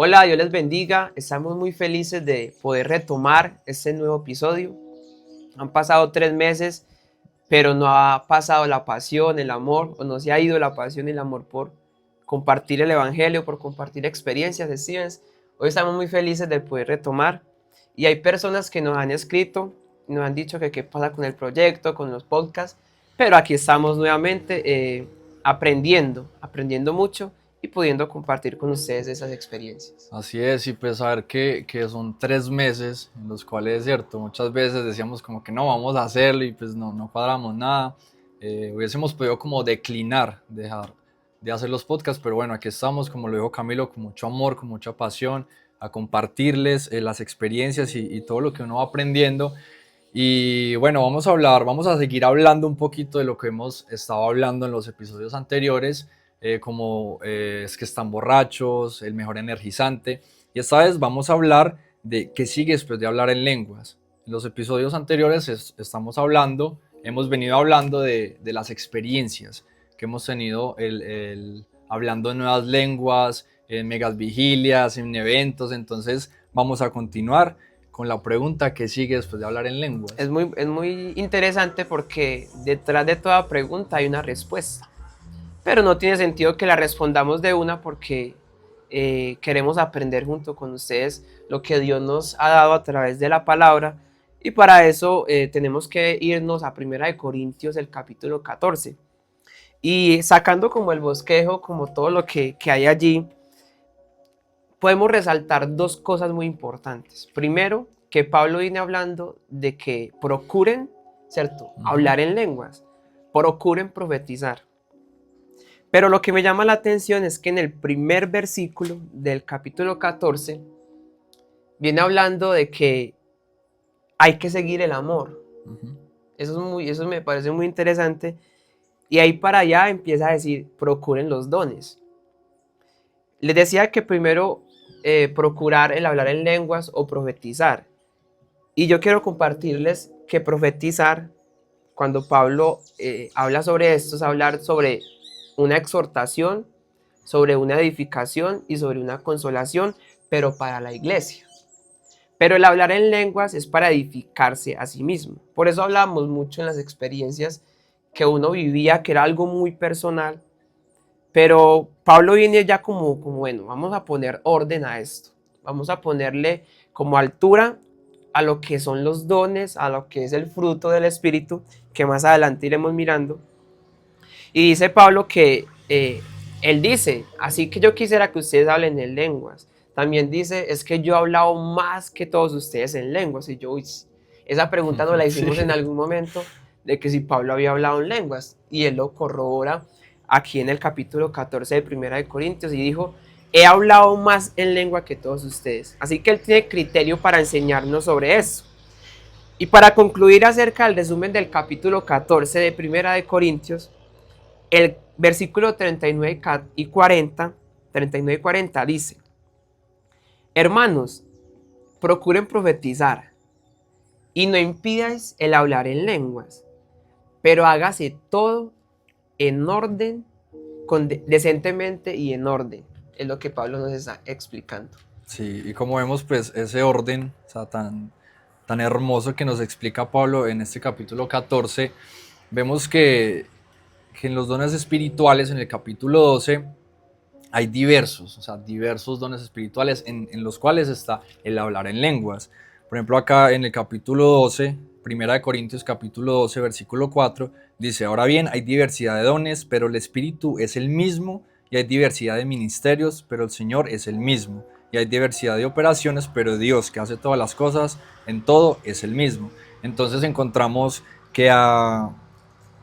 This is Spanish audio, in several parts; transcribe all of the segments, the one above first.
Hola, Dios les bendiga. Estamos muy felices de poder retomar este nuevo episodio. Han pasado 3 meses, pero no ha pasado la pasión, el amor, o no se ha ido la pasión y el amor por compartir el evangelio, por compartir experiencias, Stevens. Hoy estamos muy felices de poder retomar. Y hay personas que nos han escrito, nos han dicho que qué pasa con el proyecto, con los podcasts, pero aquí estamos nuevamente aprendiendo mucho y pudiendo compartir con ustedes esas experiencias. Así es, y pues saber que son 3 meses en los cuales, cierto, muchas veces decíamos como que no, vamos a hacerlo y pues no cuadramos nada. Hubiésemos podido como declinar, dejar de hacer los podcasts, pero bueno, aquí estamos, como lo dijo Camilo, con mucho amor, con mucha pasión, a compartirles las experiencias y todo lo que uno va aprendiendo. Y bueno, vamos a seguir hablando un poquito de lo que hemos estado hablando en los episodios anteriores, como es que están borrachos, el mejor energizante. Y esta vez vamos a hablar de qué sigue después de hablar en lenguas. En los episodios anteriores hemos venido hablando de las experiencias que hemos tenido hablando en nuevas lenguas, en megas vigilias, en eventos. Entonces vamos a continuar con la pregunta que sigue después de hablar en lenguas. Es muy interesante porque detrás de toda pregunta hay una respuesta, pero no tiene sentido que la respondamos de una porque queremos aprender junto con ustedes lo que Dios nos ha dado a través de la palabra, y para eso tenemos que irnos a 1 Corintios, el capítulo 14, y sacando como el bosquejo, como todo lo que hay allí, podemos resaltar dos cosas muy importantes. Primero, que Pablo viene hablando de que procuren, ¿cierto?, hablar en lenguas, procuren profetizar. Pero lo que me llama la atención es que en el primer versículo del capítulo 14 viene hablando de que hay que seguir el amor. Eso me parece muy interesante. Y ahí para allá empieza a decir, procuren los dones. Les decía que primero procurar el hablar en lenguas o profetizar. Y yo quiero compartirles que profetizar, cuando Pablo habla sobre esto, es hablar sobre una exhortación, sobre una edificación y sobre una consolación, pero para la iglesia. Pero el hablar en lenguas es para edificarse a sí mismo. Por eso hablamos mucho en las experiencias que uno vivía, que era algo muy personal. Pero Pablo viene ya como bueno, vamos a poner orden a esto. Vamos a ponerle como altura a lo que son los dones, a lo que es el fruto del Espíritu, que más adelante iremos mirando. Y dice Pablo que él dice, así que yo quisiera que ustedes hablen en lenguas. También dice, es que yo he hablado más que todos ustedes en lenguas. Y yo, uy, esa pregunta nos la hicimos Sí. en algún momento, de que si Pablo había hablado en lenguas. Y él lo corrobora aquí en el capítulo 14 de 1 Corintios, y dijo, he hablado más en lengua que todos ustedes. Así que él tiene criterio para enseñarnos sobre eso. Y para concluir acerca del resumen del capítulo 14 de 1 Corintios, el versículo 39 y 40, 39 y 40 dice, hermanos, procuren profetizar y no impidáis el hablar en lenguas, pero hágase todo en orden, decentemente y en orden. Es lo que Pablo nos está explicando. Sí, y como vemos, pues ese orden, o sea, tan hermoso que nos explica Pablo en este capítulo 14, vemos que en los dones espirituales, en el capítulo 12, hay diversos, o sea, diversos dones espirituales en los cuales está el hablar en lenguas. Por ejemplo, acá en el capítulo 12, Primera de Corintios capítulo 12, versículo 4, dice, ahora bien, hay diversidad de dones, pero el Espíritu es el mismo, y hay diversidad de ministerios, pero el Señor es el mismo, y hay diversidad de operaciones, pero Dios, que hace todas las cosas, en todo es el mismo. Entonces encontramos que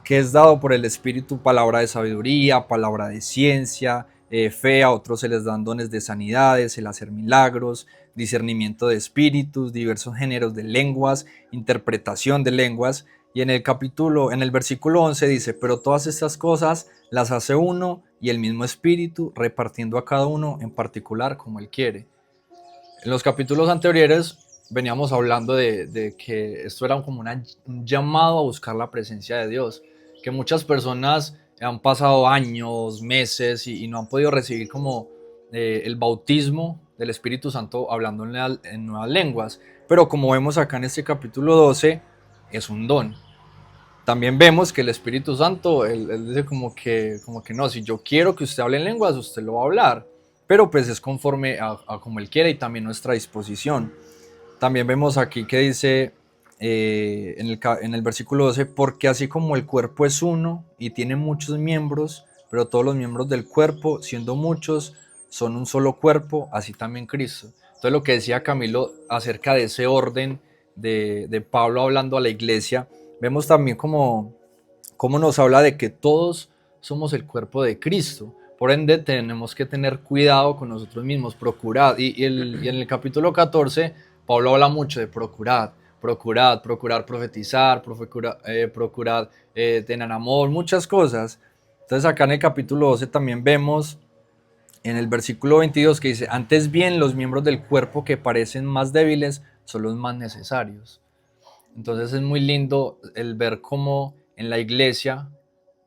es dado por el Espíritu palabra de sabiduría, palabra de ciencia, fe, a otros se les dan dones de sanidades, el hacer milagros, discernimiento de espíritus, diversos géneros de lenguas, interpretación de lenguas. Y en el versículo 11 dice, pero todas estas cosas las hace uno y el mismo Espíritu, repartiendo a cada uno en particular como él quiere. En los capítulos anteriores veníamos hablando de que esto era como un llamado a buscar la presencia de Dios, que muchas personas han pasado años, meses y no han podido recibir como el bautismo del Espíritu Santo hablando en nuevas lenguas, pero como vemos acá en este capítulo 12, es un don. También vemos que el Espíritu Santo, él dice como que no, si yo quiero que usted hable en lenguas, usted lo va a hablar, pero pues es conforme a como él quiere y también nuestra disposición. También vemos aquí que dice en el versículo 12, porque así como el cuerpo es uno y tiene muchos miembros, pero todos los miembros del cuerpo, siendo muchos, son un solo cuerpo, así también Cristo. Entonces lo que decía Camilo acerca de ese orden de Pablo hablando a la iglesia, vemos también como nos habla de que todos somos el cuerpo de Cristo. Por ende, tenemos que tener cuidado con nosotros mismos, procurar. Y en el capítulo 14, Pablo habla mucho de procurar profetizar, procurar tener amor, muchas cosas. Entonces acá en el capítulo 12 también vemos en el versículo 22 que dice, antes bien los miembros del cuerpo que parecen más débiles son los más necesarios. Entonces es muy lindo el ver cómo en la iglesia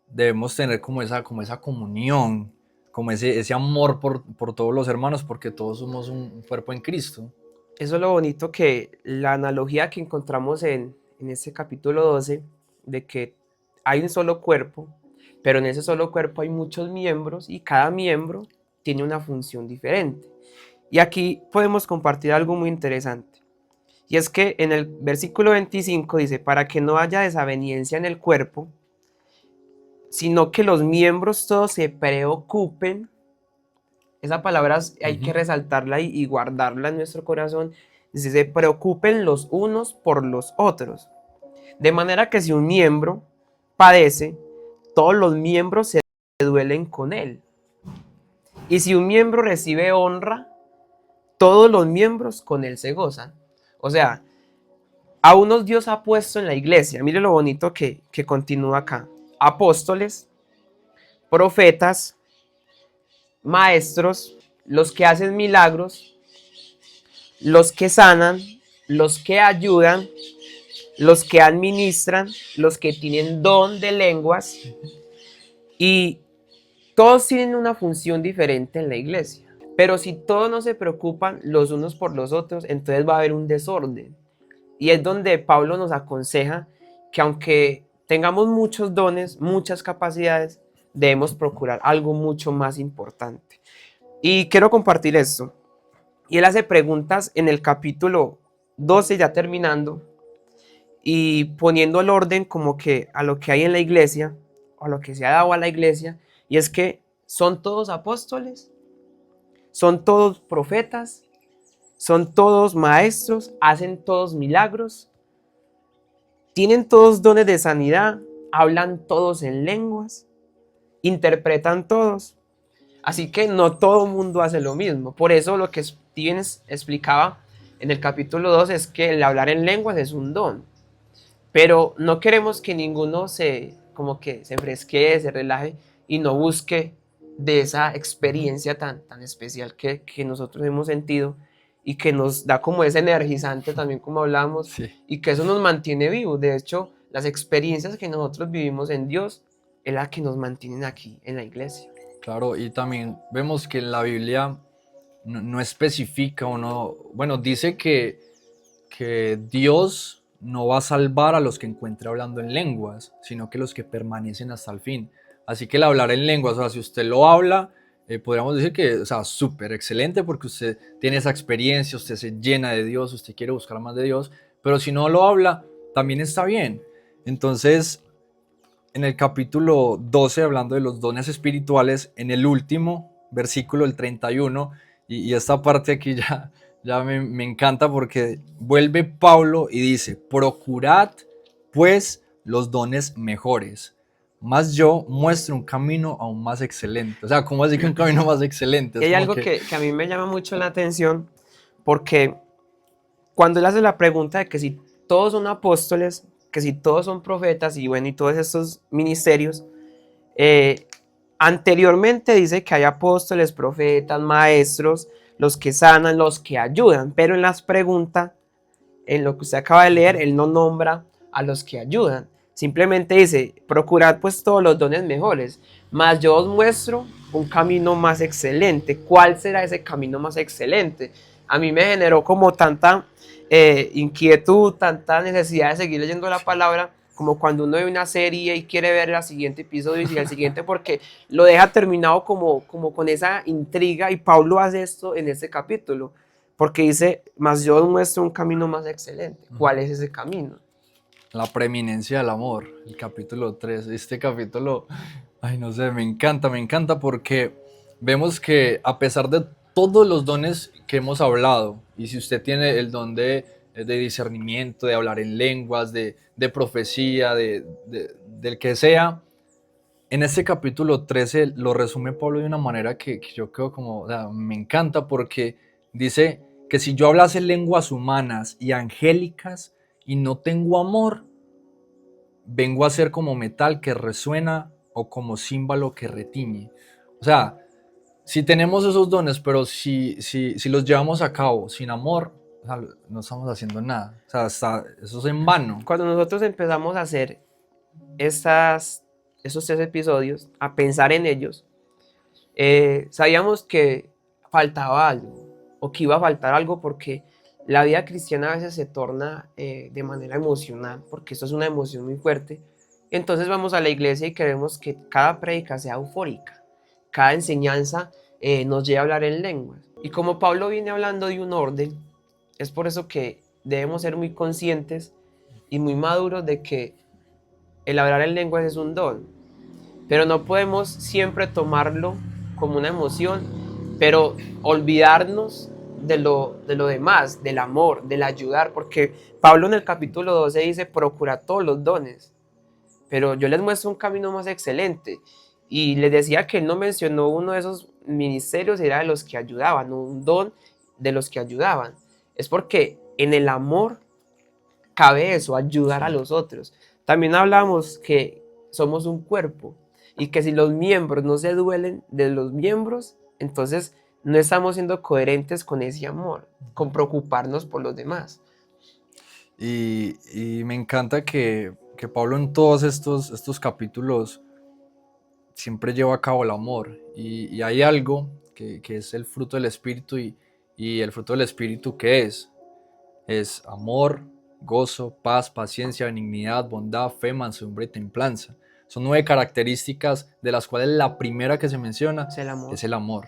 debemos tener como esa comunión, como ese amor por todos los hermanos, porque todos somos un cuerpo en Cristo. Eso es lo bonito, que la analogía que encontramos en este capítulo 12, de que hay un solo cuerpo, pero en ese solo cuerpo hay muchos miembros y cada miembro tiene una función diferente. Y aquí podemos compartir algo muy interesante. Y es que en el versículo 25 dice, para que no haya desaveniencia en el cuerpo, sino que los miembros todos se preocupen. Esa palabra hay que resaltarla y guardarla en nuestro corazón. Dice, se preocupen los unos por los otros. De manera que si un miembro padece, todos los miembros se duelen con él. Y si un miembro recibe honra, todos los miembros con él se gozan. O sea, a unos Dios ha puesto en la iglesia. Mire lo bonito que continúa acá. Apóstoles, profetas, maestros, los que hacen milagros, los que sanan, los que ayudan, los que administran, los que tienen don de lenguas, y todos tienen una función diferente en la iglesia. Pero si todos no se preocupan los unos por los otros, entonces va a haber un desorden. Y es donde Pablo nos aconseja que aunque tengamos muchos dones, muchas capacidades, debemos procurar algo mucho más importante. Y quiero compartir esto. Y él hace preguntas en el capítulo 12, ya terminando, y poniendo el orden como que a lo que hay en la iglesia, o a lo que se ha dado a la iglesia, y es que son todos apóstoles, son todos profetas, son todos maestros, hacen todos milagros, tienen todos dones de sanidad, hablan todos en lenguas, interpretan todos. Así que no todo el mundo hace lo mismo. Por eso lo que Steven explicaba en el capítulo 2 es que el hablar en lenguas es un don. Pero no queremos que ninguno como que se fresquee, se relaje y no busque de esa experiencia tan especial que nosotros hemos sentido y que nos da como ese energizante también, como hablamos, Sí. y que eso nos mantiene vivos. De hecho, las experiencias que nosotros vivimos en Dios es la que nos mantienen aquí en la iglesia. Claro, y también vemos que la Biblia no especifica o no, bueno, dice que Dios no va a salvar a los que encuentre hablando en lenguas, sino que los que permanecen hasta el fin. Así que el hablar en lenguas, o sea, si usted lo habla, podríamos decir que, o sea, súper excelente porque usted tiene esa experiencia, usted se llena de Dios, usted quiere buscar más de Dios, pero si no lo habla, también está bien. Entonces, en el capítulo 12, hablando de los dones espirituales, en el último versículo, el 31, y esta parte aquí ya me encanta porque vuelve Pablo y dice, procurad pues los dones mejores, mas yo muestro un camino aún más excelente. O sea, ¿cómo así que un camino más excelente? Y Es hay como algo que a mí me llama mucho la atención, porque cuando él hace la pregunta de que si todos son apóstoles, que si todos son profetas y bueno, y todos estos ministerios, anteriormente dice que hay apóstoles, profetas, maestros, los que sanan, los que ayudan, pero en las preguntas, en lo que usted acaba de leer, él no nombra a los que ayudan, Simplemente dice, procurad pues todos los dones mejores, mas yo os muestro un camino más excelente. ¿Cuál será ese camino más excelente? A mí me generó como tanta inquietud, tanta necesidad de seguir leyendo la palabra, como cuando uno ve una serie y quiere ver el siguiente episodio y el siguiente, porque lo deja terminado como con esa intriga, y Pablo hace esto en este capítulo, porque dice, mas yo os muestro un camino más excelente. ¿Cuál es ese camino? La preeminencia del amor, el capítulo 3. Este capítulo, ay, no sé, me encanta porque vemos que a pesar de todos los dones que hemos hablado, y si usted tiene el don de discernimiento, de hablar en lenguas, de profecía, del que sea, en este capítulo 13 lo resume Pablo de una manera que yo creo como, o sea, me encanta porque dice que si yo hablase lenguas humanas y angélicas y no tengo amor, vengo a ser como metal que resuena o como címbalo que retiñe. O sea, si tenemos esos dones, pero si los llevamos a cabo sin amor, o sea, no estamos haciendo nada. O sea, eso es en vano. Cuando nosotros empezamos a hacer esos 3 episodios, a pensar en ellos, sabíamos que faltaba algo, o que iba a faltar algo, porque la vida cristiana a veces se torna de manera emocional, porque esto es una emoción muy fuerte. Entonces vamos a la iglesia y queremos que cada prédica sea eufórica, cada enseñanza nos lleve a hablar en lenguas. Y como Pablo viene hablando de un orden, es por eso que debemos ser muy conscientes y muy maduros de que el hablar en lenguas es un don, pero no podemos siempre tomarlo como una emoción, pero olvidarnos de lo demás, del amor, del ayudar, porque Pablo en el capítulo 12 dice, procura todos los dones, pero yo les muestro un camino más excelente. Y les decía que él no mencionó uno de esos ministerios, era de los que ayudaban, un don de los que ayudaban. Es porque en el amor cabe eso, ayudar Sí. a los otros. También hablamos que somos un cuerpo y que si los miembros no se duelen de los miembros, entonces no estamos siendo coherentes con ese amor, con preocuparnos por los demás. Y me encanta que Pablo en todos estos capítulos siempre lleva a cabo el amor. Y hay algo que es el fruto del Espíritu y el fruto del Espíritu ¿qué es? Es amor, gozo, paz, paciencia, benignidad, bondad, fe, mansedumbre y templanza. Son 9 características de las cuales la primera que se menciona Es el amor. es el amor.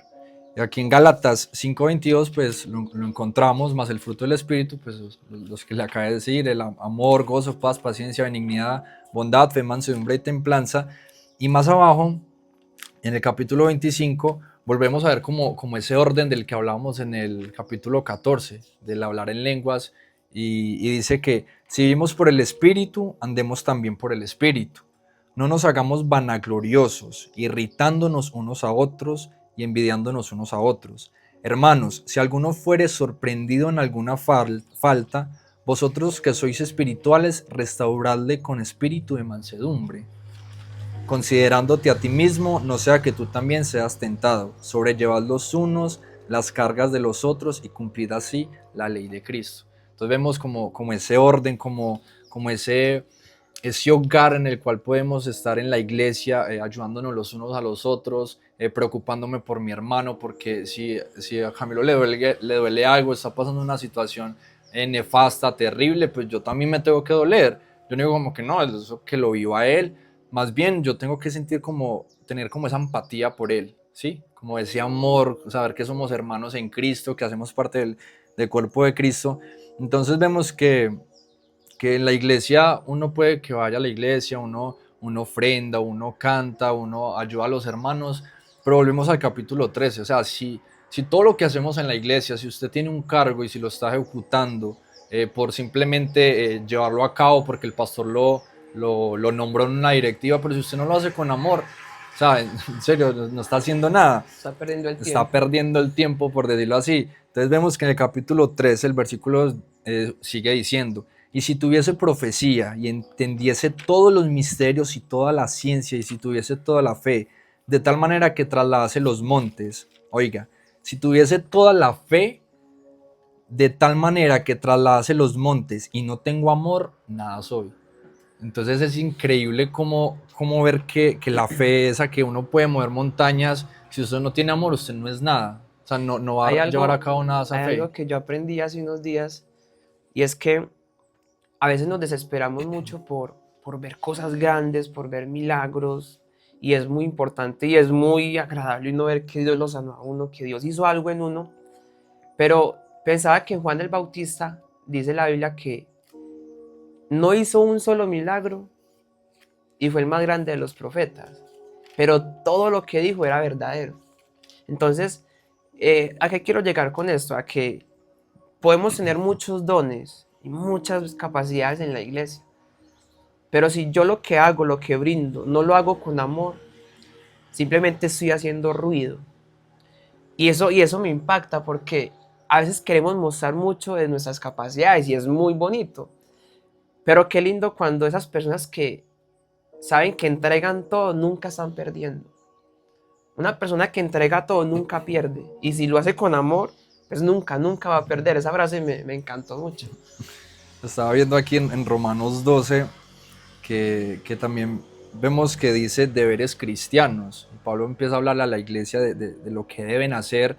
Y aquí en Gálatas 5:22 pues lo encontramos, más el fruto del Espíritu, pues los que le acabé de decir, el amor, gozo, paz, paciencia, benignidad, bondad, fe, mansedumbre y templanza. Y más abajo, en el capítulo 25, volvemos a ver como ese orden del que hablábamos en el capítulo 14, del hablar en lenguas, y dice que si vivimos por el Espíritu, andemos también por el Espíritu. No nos hagamos vanagloriosos, irritándonos unos a otros y envidiándonos unos a otros. Hermanos, si alguno fuere sorprendido en alguna falta, vosotros que sois espirituales, restauradle con espíritu de mansedumbre, considerándote a ti mismo, no sea que tú también seas tentado. Sobrellevad los unos las cargas de los otros y cumplid así la ley de Cristo. Entonces vemos como ese orden, como ese hogar en el cual podemos estar en la iglesia, ayudándonos los unos a los otros, preocupándome por mi hermano, porque si a Camilo le duele algo, está pasando una situación nefasta, terrible, pues yo también me tengo que doler. Yo no digo como que no, eso que lo viva él, más bien yo tengo que tener como esa empatía por él, ¿sí? Como ese amor, saber que somos hermanos en Cristo, que hacemos parte del cuerpo de Cristo. Entonces vemos que en la iglesia uno puede que vaya a la iglesia, uno ofrenda, uno canta, uno ayuda a los hermanos, pero volvemos al capítulo 13, o sea, si todo lo que hacemos en la iglesia, si usted tiene un cargo y si lo está ejecutando por simplemente llevarlo a cabo porque el pastor lo nombró en una directiva, pero si usted no lo hace con amor, o sea, en serio, no está haciendo nada, Está perdiendo el está tiempo. perdiendo el tiempo, por decirlo así. Entonces vemos que en el capítulo 13 el versículo sigue diciendo, y si tuviese profecía y entendiese todos los misterios y toda la ciencia, y si tuviese toda la fe, de tal manera que trasladase los montes, oiga, si tuviese toda la fe, de tal manera que trasladase los montes y no tengo amor, nada soy. Entonces es increíble cómo ver que la fe esa que uno puede mover montañas, si usted no tiene amor, usted no es nada. O sea, no va Hay a llevar a algo, cabo nada esa hay fe. algo que yo aprendí hace unos días y es que a veces nos desesperamos mucho por ver cosas grandes, por ver milagros, y es muy importante y es muy agradable uno ver que Dios lo sanó a uno, que Dios hizo algo en uno, pero pensaba que Juan el Bautista, dice la Biblia, que no hizo un solo milagro y fue el más grande de los profetas, pero todo lo que dijo era verdadero. Entonces, ¿a qué quiero llegar con esto? A que podemos tener muchos dones y muchas capacidades en la iglesia, pero si yo lo que hago, lo que brindo, no lo hago con amor, simplemente estoy haciendo ruido. Y eso me impacta porque a veces queremos mostrar mucho de nuestras capacidades y es muy bonito. Pero qué lindo cuando esas personas que saben que entregan todo nunca están perdiendo. Una persona que entrega todo nunca pierde. Y si lo hace con amor, pues nunca, nunca va a perder. Esa frase me encantó mucho. Estaba viendo aquí en Romanos 12 que también vemos que dice deberes cristianos. Pablo empieza a hablarle a la iglesia de lo que deben hacer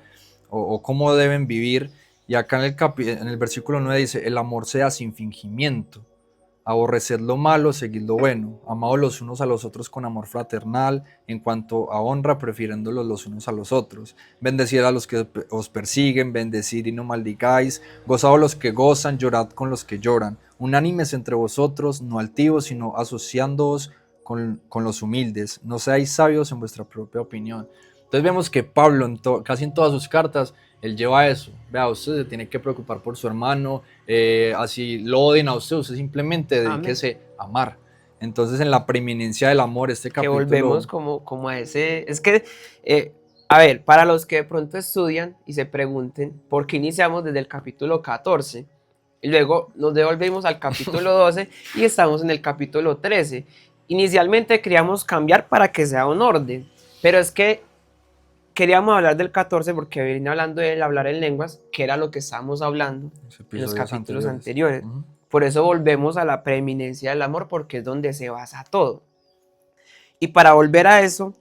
o cómo deben vivir. Y acá en el versículo 9 dice, el amor sea sin fingimiento. Aborreced lo malo, seguid lo bueno, amados los unos a los otros con amor fraternal, en cuanto a honra, prefiriéndolos los unos a los otros. Bendecid a los que os persiguen, bendecid y no maldigáis, gozaos los que gozan, llorad con los que lloran, unánimes entre vosotros, no altivos, sino asociándoos con los humildes, no seáis sabios en vuestra propia opinión. Entonces vemos que Pablo casi en todas sus cartas, él lleva eso. Vea, usted se tiene que preocupar por su hermano, así lo odien a usted, usted simplemente Amén. dedíquese a amar. Entonces en la preeminencia del amor, este Que volvemos capítulo, como a ese... Es que, a ver, para los que de pronto estudian y se pregunten por qué iniciamos desde el capítulo 14 y luego nos devolvemos al capítulo 12 y estamos en el capítulo 13. Inicialmente queríamos cambiar para que sea un orden, pero es que queríamos hablar del 14 porque venía hablando de hablar en lenguas, que era lo que estábamos hablando los en los episodios capítulos anteriores. anteriores. Ujú. Por eso volvemos a la preeminencia del amor, porque es donde se basa todo. Y para volver a eso,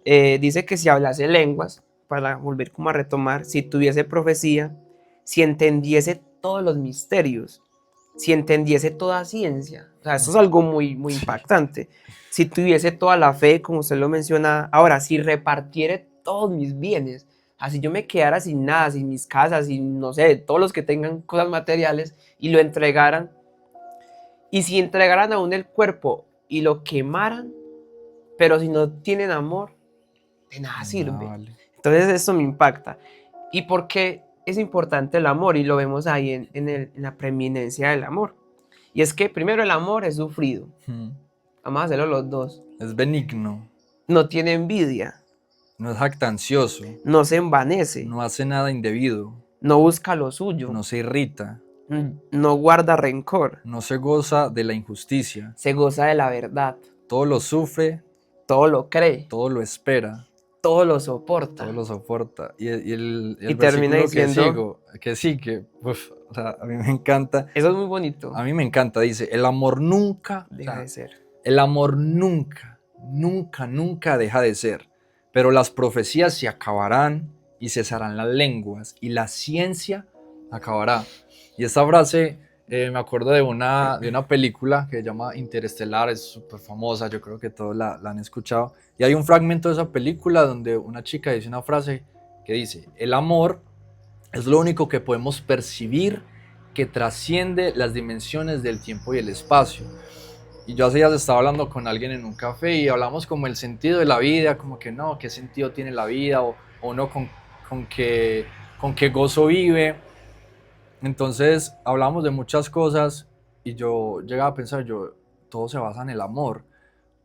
dice que si hablase lenguas, para volver como a retomar, si tuviese profecía, si entendiese todos los misterios, si entendiese toda ciencia. O sea, esto es algo muy, muy Sí. impactante. Si tuviese toda la fe, como usted lo menciona, ahora, si repartiere todos mis bienes, así yo me quedara sin nada, sin mis casas, sin, no sé, todos los que tengan cosas materiales y lo entregaran, y si entregaran aún el cuerpo y lo quemaran, pero si no tienen amor, de nada Nada, sirve. vale. Entonces esto me impacta. ¿Y por qué es importante el amor? Y lo vemos ahí en la preeminencia del amor. Y es que primero el amor es sufrido. Ujú. Vamos a hacerlo los dos. Es benigno, No tiene envidia, no es jactancioso, no se envanece, no hace nada indebido, no busca lo suyo, no se irrita, no guarda rencor, no se goza de la injusticia, se goza de la verdad, todo lo sufre, todo lo cree, todo lo espera, todo lo todo soporta. lo soporta. Y el Y termina versículo diciendo, que sigue, uf, o sea, a mí me encanta, eso es muy bonito, a mí me encanta, dice, el amor nunca, o deja sea, de ser. el amor nunca, nunca, nunca deja de ser, pero las profecías se acabarán y cesarán las lenguas y la ciencia acabará. Y esta frase me acuerdo de una película que se llama Interestelar, es súper famosa, yo creo que todos la han escuchado. Y hay un fragmento de esa película donde una chica dice una frase que dice, el amor es lo único que podemos percibir que trasciende las dimensiones del tiempo y el espacio. Y yo hace días estaba hablando con alguien en un café y hablamos como el sentido de la vida, como que no, qué sentido tiene la vida o uno con, con qué gozo vive. Entonces hablamos de muchas cosas y yo llegaba a pensar, todo se basa en el amor,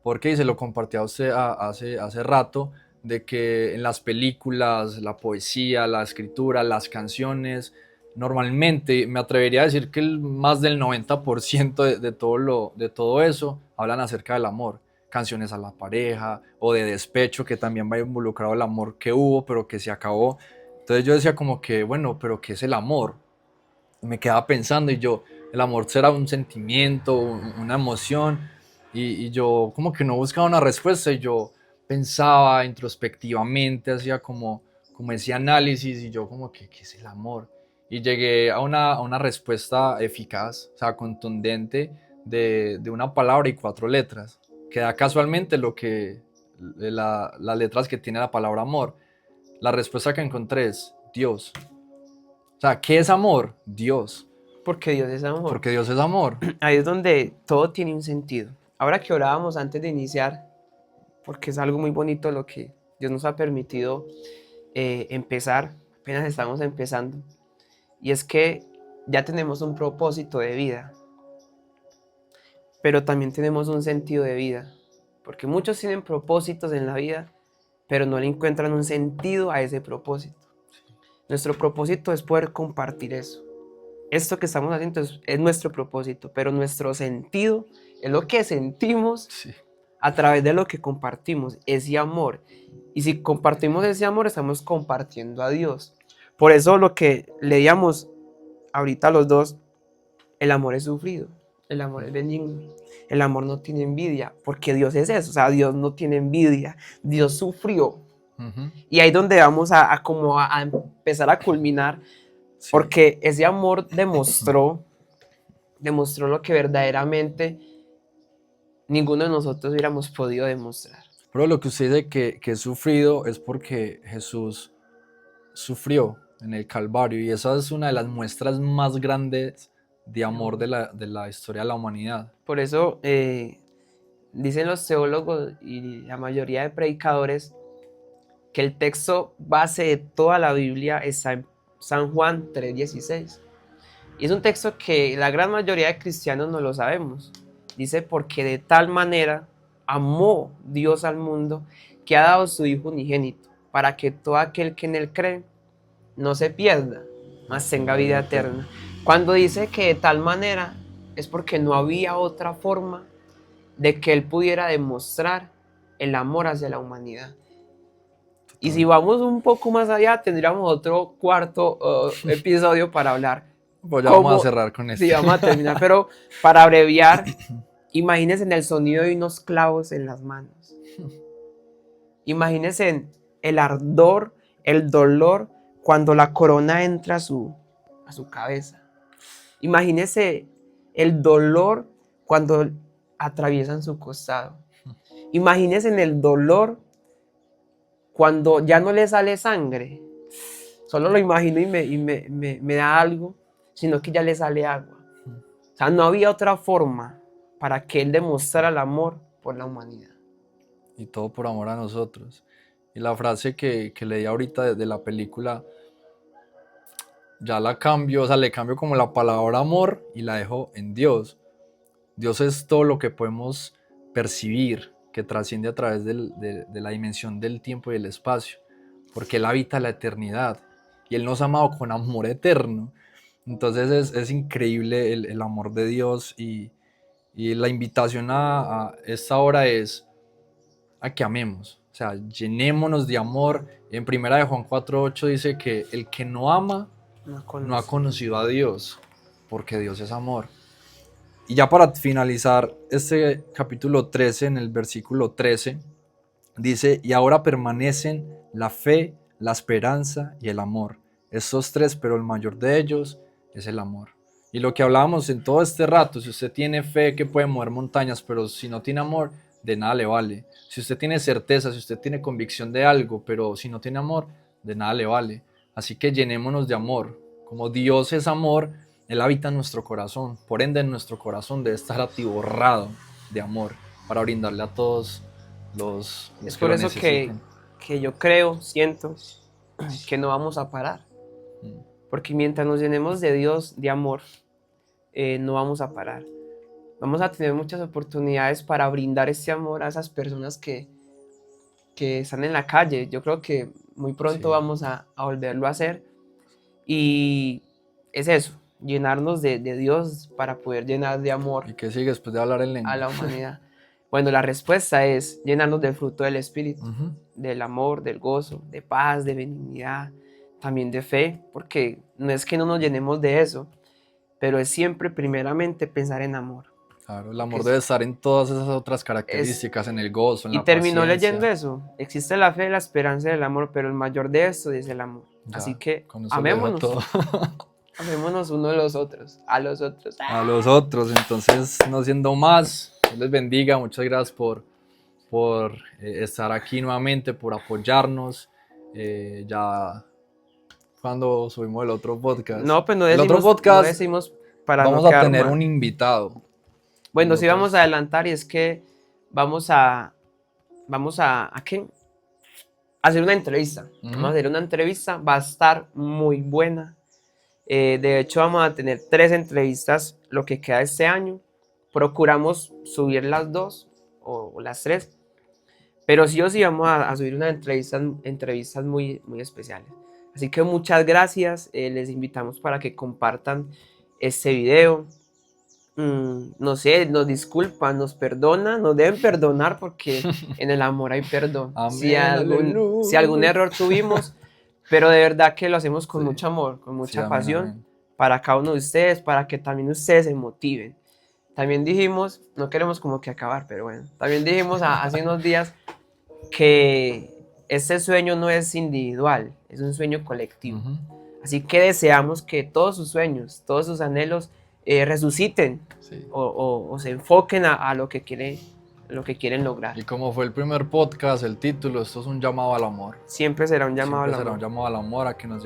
porque y se lo compartí a usted hace rato, de que en las películas, la poesía, la escritura, las canciones, normalmente me atrevería a decir que más del 90% de todo eso hablan acerca del amor. Canciones a la pareja o de despecho, que también va involucrado el amor que hubo, pero que se acabó. Entonces yo decía como que, bueno, pero ¿qué es el amor? Me quedaba pensando y yo, el amor será un sentimiento, una emoción. y yo como que no buscaba una respuesta y yo pensaba introspectivamente, hacía como ese análisis y yo como que, ¿qué es el amor? Y llegué a una respuesta eficaz, o sea, contundente de una palabra y 4 letras, que da casualmente las letras que tiene la palabra amor. La respuesta que encontré es Dios. O sea, ¿qué es amor? Dios, Porque Dios es amor. porque Dios es amor. Ahí es donde todo tiene un sentido. Ahora que orábamos antes de iniciar, porque es algo muy bonito lo que Dios nos ha permitido empezar, apenas estamos empezando, y es que ya tenemos un propósito de vida, pero también tenemos un sentido de vida, porque muchos tienen propósitos en la vida, pero no le encuentran un sentido a ese propósito. Nuestro propósito es poder compartir eso. Esto que estamos haciendo es nuestro propósito, pero nuestro sentido es lo que sentimos Sí. a través de lo que compartimos, ese amor. Y si compartimos ese amor, estamos compartiendo a Dios. Por eso lo que leíamos ahorita los dos, el amor es sufrido, el amor es benigno, el amor no tiene envidia, porque Dios es eso, o sea, Dios no tiene envidia, Dios sufrió. Ujú. Y ahí es donde vamos a empezar a culminar, Sí. porque ese amor demostró lo que verdaderamente ninguno de nosotros hubiéramos podido demostrar. Pero lo que usted dice que es sufrido es porque Jesús sufrió en el Calvario y esa es una de las muestras más grandes de amor de la historia de la humanidad. Por eso dicen los teólogos y la mayoría de predicadores que el texto base de toda la Biblia está en San Juan 3:16. Y es un texto que la gran mayoría de cristianos no lo sabemos. Dice, porque de tal manera amó Dios al mundo que ha dado su Hijo unigénito, para que todo aquel que en él cree no se pierda, mas tenga vida eterna. Cuando dice que de tal manera, es porque no había otra forma de que él pudiera demostrar el amor hacia la humanidad. Y si vamos un poco más allá, tendríamos otro cuarto episodio para hablar Pues ya vamos a cómo, cerrar con sí, este. vamos a terminar, pero para abreviar, imagínense en el sonido de unos clavos en las manos. Imagínense en el ardor, el dolor, cuando la corona entra a su cabeza. Imagínense el dolor cuando atraviesan su costado. Imagínense en el dolor cuando ya no le sale sangre. Solo lo imagino y me da algo, sino que ya le sale agua. O sea, no había otra forma para que él demostrara el amor por la humanidad. Y todo por amor a nosotros. Y la frase que leí ahorita de la película, ya la cambio, o sea, le cambio como la palabra amor y la dejo en Dios. Dios es todo lo que podemos percibir, que trasciende a través de la dimensión del tiempo y el espacio, porque Él habita la eternidad y Él nos ha amado con amor eterno. Entonces es increíble el amor de Dios y la invitación a esta hora es a que amemos, o sea, llenémonos de amor. En primera de Juan 4:8 dice que el que no ama no ha conocido a Dios, porque Dios es amor. Y ya para finalizar este capítulo 13, en el versículo 13, dice, y ahora permanecen la fe, la esperanza y el amor. Estos tres, pero el mayor de ellos es el amor. Y lo que hablábamos en todo este rato, si usted tiene fe que puede mover montañas, pero si no tiene amor, de nada le vale. Si usted tiene certeza, si usted tiene convicción de algo, pero si no tiene amor, de nada le vale. Así que llenémonos de amor. Como Dios es amor, Él habita en nuestro corazón. Por ende, en nuestro corazón debe estar atiborrado de amor para brindarle a todos los Es que por lo eso necesiten. que yo creo, siento, que no vamos a parar. Porque mientras nos llenemos de Dios, de amor, no vamos a parar. Vamos a tener muchas oportunidades para brindar este amor a esas personas que están en la calle. Yo creo que muy pronto Sí. vamos a volverlo a hacer. Y es eso, llenarnos de Dios para poder llenar de amor ¿Y qué sigue después de hablar en a lengua? la humanidad. Bueno, la respuesta es llenarnos del fruto del Espíritu, Ujú. del amor, del gozo, de paz, de benignidad, también de fe, porque no es que no nos llenemos de eso, pero es siempre primeramente pensar en amor. Claro, el amor Que debe estar en todas esas otras características, en el gozo, en y la terminó paciencia. leyendo eso. Existe la fe, la esperanza y el amor, pero el mayor de estos es el amor. Así Ya, que con eso lo deja amémonos. todo. Amémonos uno a los otros. A los otros. A los otros. Entonces, no siendo más, Dios les bendiga. Muchas gracias por estar aquí nuevamente, por apoyarnos. Ya cuando subimos el otro podcast. No, pues El otro no podcast decimos para no vamos a quedar tener mal. un invitado. Bueno, sí vamos a Nosotros, adelantar y es que ¿a qué? Hacer una entrevista. Vamos a ujú, hacer una entrevista, va a estar muy buena. De hecho, vamos a tener 3 entrevistas lo que queda este año. Procuramos subir las 2 o las 3, pero sí o sí vamos a subir unas entrevistas muy, muy especiales. Así que muchas gracias. Les invitamos para que compartan este video. No sé, nos disculpan, nos perdonan, nos deben perdonar porque en el amor hay perdón. amén, Si algún aleluya. error tuvimos, pero de verdad que lo hacemos con Sí, mucho amor, con sí, mucha amén, pasión amén. para cada uno de ustedes, para que también ustedes se motiven. También dijimos, no queremos como que acabar, pero bueno, también dijimos hace unos días que este sueño no es individual, es un sueño colectivo. Ujú, Así que deseamos que todos sus sueños, todos sus anhelos resuciten sí. o se enfoquen a lo que quieren lograr. Y como fue el primer podcast, el título, esto es un llamado al amor. Siempre será un llamado Siempre al será un amor. llamado al amor, a que nos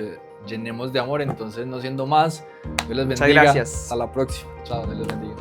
llenemos de amor. Entonces, no siendo más, Dios les Muchas bendiga. gracias. Hasta la próxima. Chao, Dios les bendiga.